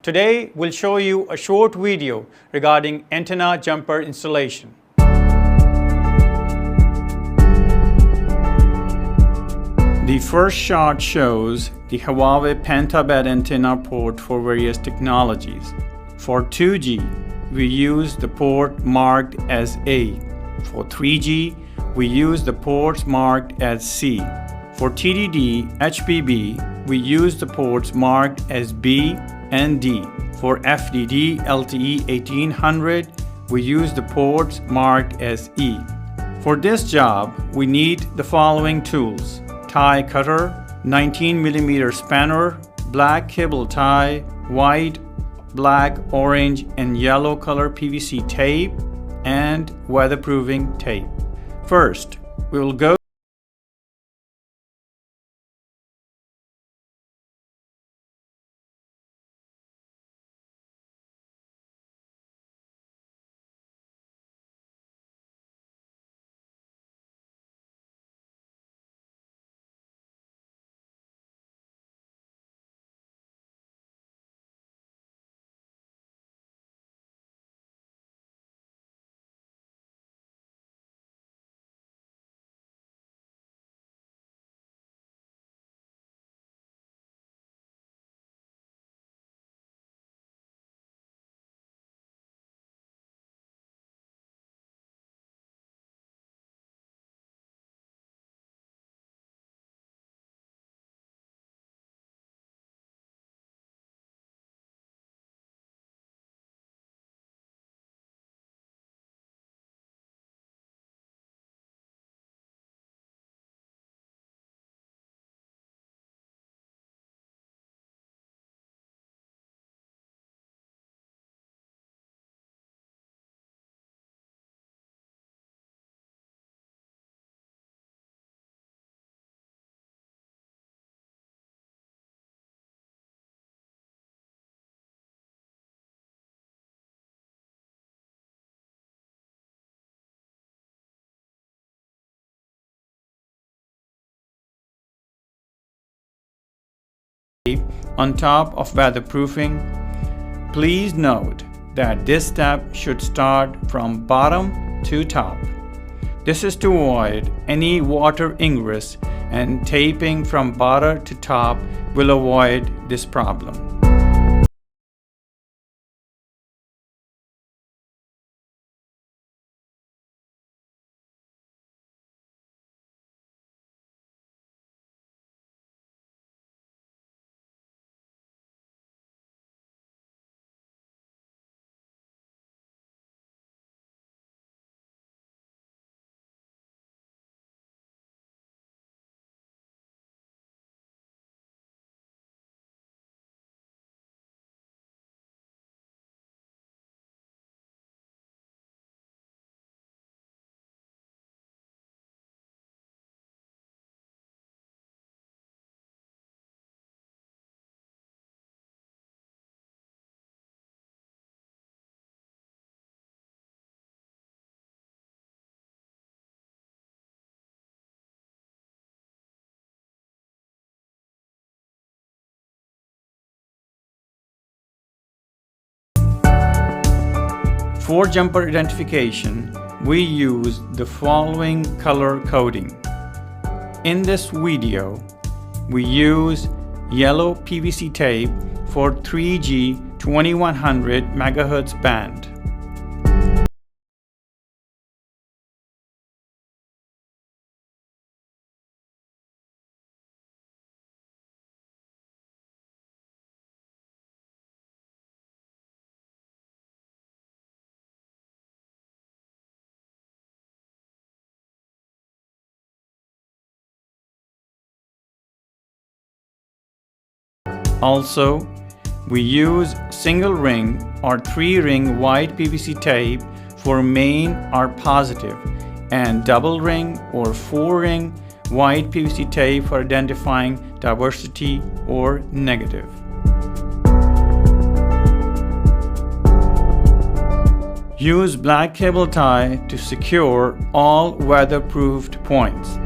Today we'll show you a short video regarding antenna jumper installation. The first shot shows the Huawei pentabed antenna port for various technologies. For 2G, we use the port marked as A. For 3G, we use the ports marked as C. For TDD, HBB, we use the ports marked as B and D. For FDD, LTE 1800, we use the ports marked as E. For this job, we need the following tools: tie cutter, 19mm spanner, black cable tie, white, black, orange, and yellow color PVC tape, and weatherproofing tape. First, we will go on top of weatherproofing. Please note that this step should start from bottom to top. This is to avoid any water ingress, and taping from bottom to top will avoid this problem. For jumper identification, we use the following color coding. In this video, we use yellow PVC tape for 3G 2100 MHz band. Also, we use single ring or 3-ring white PVC tape for main or positive, and double ring or 4-ring white PVC tape for identifying diversity or negative. Use black cable tie to secure all weatherproofed points.